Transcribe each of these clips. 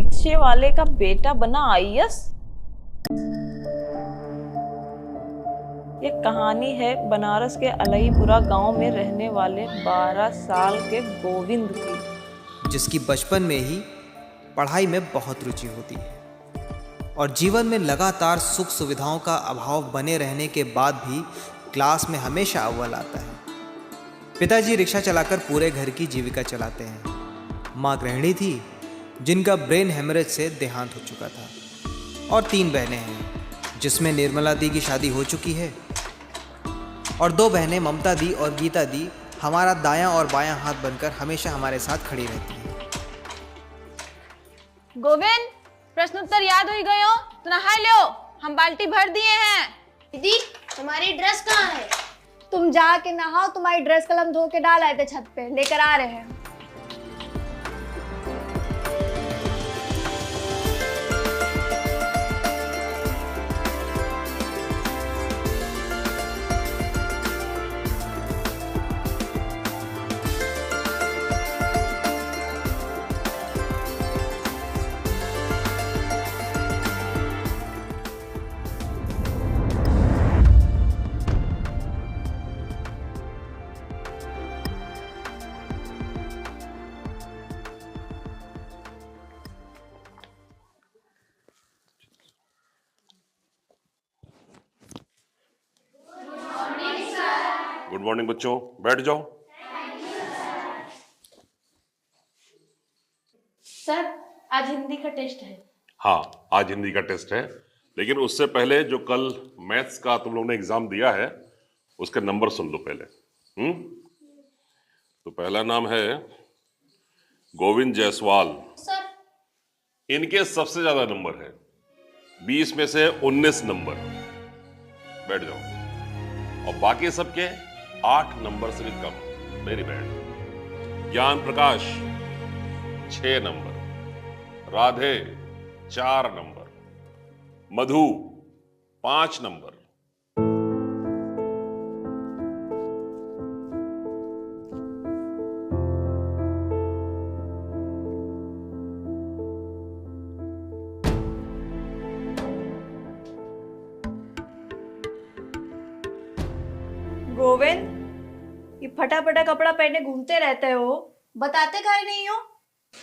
रिक्शे वाले का बेटा बना आईएएस। ये कहानी है बनारस के अलईपुरा गांव में रहने वाले 12 साल के गोविंद की, जिसकी बचपन में ही पढ़ाई में बहुत रुचि होती है और जीवन में लगातार सुख सुविधाओं का अभाव बने रहने के बाद भी क्लास में हमेशा अव्वल आता है। पिताजी रिक्शा चलाकर पूरे घर की जीविका चलाते हैं। माँ गृहिणी थी जिनका ब्रेन हेमरेज से देहांत हो चुका था, और 3 बहनें हैं जिसमें निर्मला दी की शादी हो चुकी है, और 2 बहनें ममता दी और गीता दी हमारा दायां और बायां हाथ बनकर हमेशा हमारे साथ खड़ी रहती हैं। गोविंद, प्रश्नोत्तर याद हो गए हो तो नहा लो, हम बाल्टी भर दिए हैं। दीदी, तुम्हारी ड्रेस कहाँ है? तुम जाके नहाओ, तुम्हारी ड्रेस कल हम धो के डाल आए थे छत पे, लेकर आ रहे हैं। गुड मॉर्निंग बच्चों, बैठ जाओ। सर, आज हिंदी का टेस्ट है। हाँ, आज हिंदी का टेस्ट है, लेकिन उससे पहले जो कल मैथ्स का तुम लोगों ने एग्जाम दिया है उसके नंबर सुन लो पहले। तो पहला नाम है गोविंद जायसवाल। सर, इनके सबसे ज्यादा नंबर है, 20 में से 19 नंबर। बैठ जाओ। और बाकी सबके 8 नंबर से भी कम। Very bad. Gyan Prakash 6 number, Radhe 4 number, Madhu 5 number. Govind, ये फटा फटा कपड़ा पहने घूमते रहते हो, बताते काहे नहीं हो?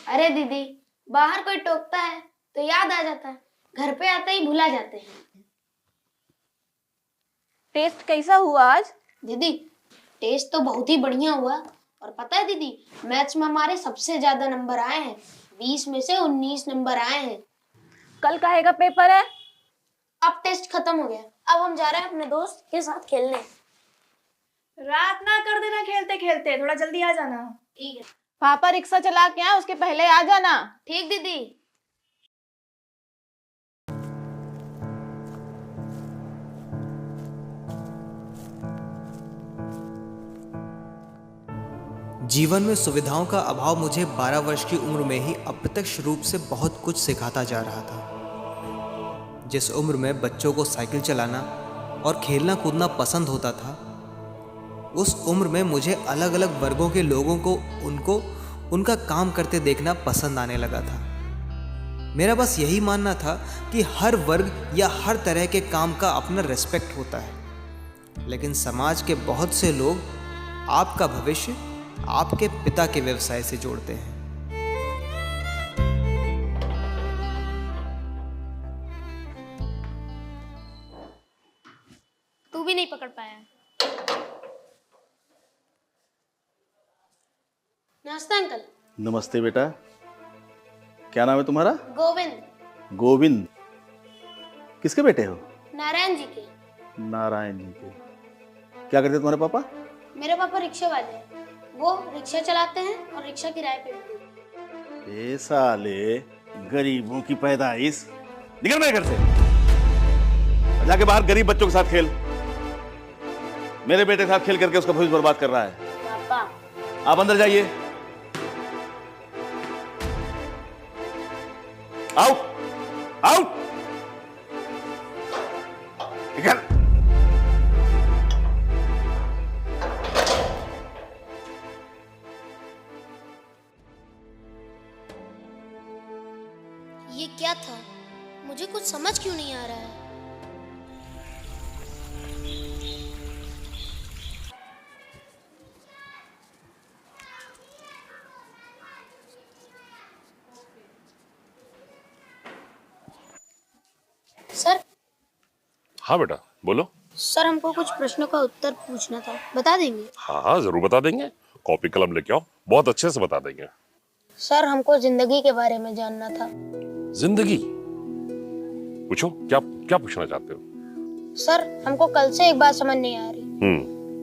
अरे दीदी, बाहर कोई टोकता है तो याद आ जाता है, घर पे आते ही भुला जाते हैं। टेस्ट कैसा हुआ आज? दीदी, टेस्ट तो बहुत ही बढ़िया हुआ। और पता है दीदी, मैथ्स में हमारे सबसे ज्यादा नंबर आए हैं, 20 में से 19 नंबर आए हैं। कल काहे का पेपर है? अब टेस्ट खत्म हो गया, अब हम जा रहे हैं अपने दोस्त के साथ खेलने। रात ना कर देना खेलते खेलते, थोड़ा जल्दी आ जाना। ठीक है। पापा रिक्शा चला के आए, उसके पहले आ जाना। ठीक दीदी। जीवन में सुविधाओं का अभाव मुझे 12 वर्ष की उम्र में ही अप्रत्यक्ष रूप से बहुत कुछ सिखाता जा रहा था। जिस उम्र में बच्चों को साइकिल चलाना और खेलना कूदना पसंद होता था, उस उम्र में मुझे अलग अलग वर्गों के लोगों को उनका काम करते देखना पसंद आने लगा था। मेरा बस यही मानना था कि हर वर्ग या हर तरह के काम का अपना रिस्पेक्ट होता है, लेकिन समाज के बहुत से लोग आपका भविष्य आपके पिता के व्यवसाय से जोड़ते हैं। तू भी नहीं पकड़ पाया। नमस्ते अंकल। नमस्ते बेटा, क्या नाम है तुम्हारा? गोविंद। गोविंद। किसके बेटे हो? नारायण जी के। नारायण जी के। क्या करते तुम्हारे पापा? मेरे पापा रिक्शे वाले हैं, वो रिक्शा चलाते हैं और रिक्शा किराए पे भी देते हैं। ए साले, गरीबों की पैदाइश। निकल मेरे घर से, जाके बाहर गरीब बच्चों के साथ खेल। मेरे बेटे के साथ खेल करके उसका भविष्य बर्बाद कर रहा है। पापा, आप अंदर जाइए। आउट, आउट, निकल। ये क्या था? मुझे कुछ समझ क्यों नहीं आ रहा है? सर, हाँ बेटा, बोलो। सर हमको कुछ प्रश्नों का उत्तर पूछना था, बता देंगे? हाँ हाँ, जरूर बता देंगे। कॉपी कलम लेके आओ, बहुत अच्छे से बता देंगे। सर हमको जिंदगी के बारे में जानना था। जिंदगी? पूछो, क्या क्या पूछना चाहते हो? सर हमको कल से एक बात समझ नहीं आ रही।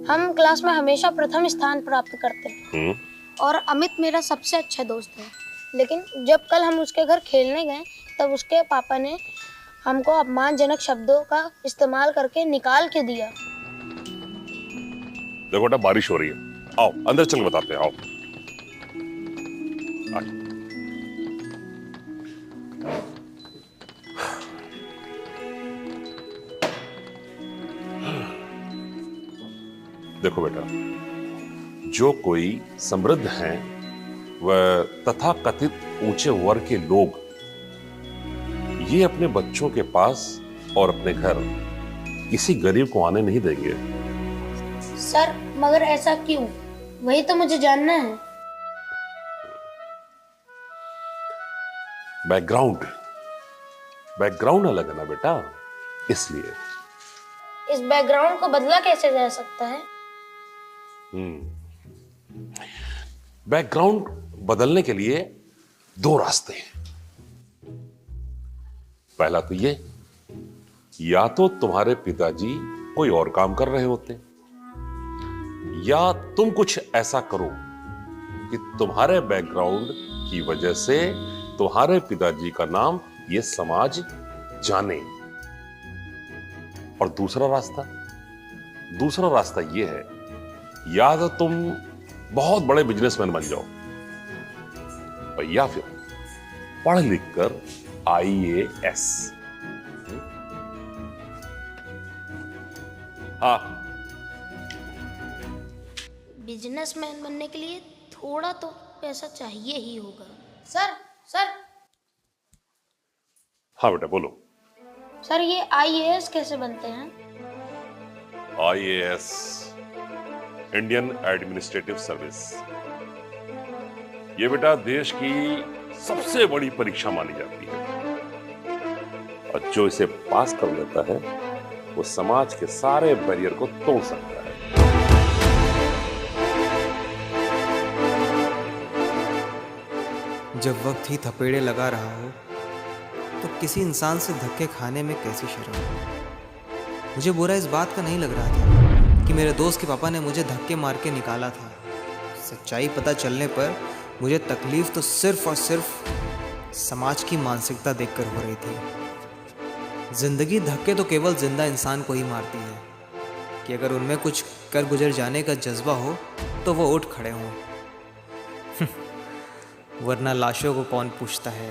हम क्लास में हमेशा प्रथम स्थान प्राप्त करते हैं और अमित मेरा सबसे अच्छा दोस्त है, लेकिन जब कल हम उसके घर खेलने गए तब उसके पापा ने हमको अपमानजनक शब्दों का इस्तेमाल करके निकाल के दिया। देखो बेटा, बारिश हो रही है, आओ अंदर चल बताते हैं, आओ। देखो बेटा, जो कोई समृद्ध हैं वह तथाकथित ऊंचे वर्ग के लोग ये अपने बच्चों के पास और अपने घर किसी गरीब को आने नहीं देंगे। सर मगर ऐसा क्यों? वही तो मुझे जानना है। बैकग्राउंड अलग है ना बेटा, इसलिए। इस बैकग्राउंड को बदला कैसे जा सकता है? बैकग्राउंड बदलने के लिए दो रास्ते हैं। पहला तो ये, या तो तुम्हारे पिताजी कोई और काम कर रहे होते, या तुम कुछ ऐसा करो कि तुम्हारे बैकग्राउंड की वजह से तुम्हारे पिताजी का नाम ये समाज जाने। और दूसरा रास्ता ये है, या तो तुम बहुत बड़े बिजनेसमैन बन जाओ, और या फिर पढ़ लिख कर IAS। हाँ, बिजनेसमैन बनने के लिए थोड़ा तो पैसा चाहिए ही होगा। सर हाँ बेटा बोलो। सर ये IAS कैसे बनते हैं? IAS, इंडियन एडमिनिस्ट्रेटिव सर्विस, ये बेटा देश की सबसे बड़ी परीक्षा मानी जाती है, और जो इसे पास कर लेता है वो समाज के सारे बैरियर को तोड़ सकता है। जब वक्त ही थपेड़े लगा रहा हो तो किसी इंसान से धक्के खाने में कैसी शर्म। मुझे बुरा इस बात का नहीं लग रहा था कि मेरे दोस्त के पापा ने मुझे धक्के मार के निकाला था। सच्चाई पता चलने पर मुझे तकलीफ तो सिर्फ और सिर्फ समाज की मानसिकता देखकर हो रही थी। जिंदगी धक्के तो केवल जिंदा इंसान को ही मारती है कि अगर उनमें कुछ कर गुजर जाने का जज्बा हो तो वो उठ खड़े हों, वरना लाशों को कौन पूछता है।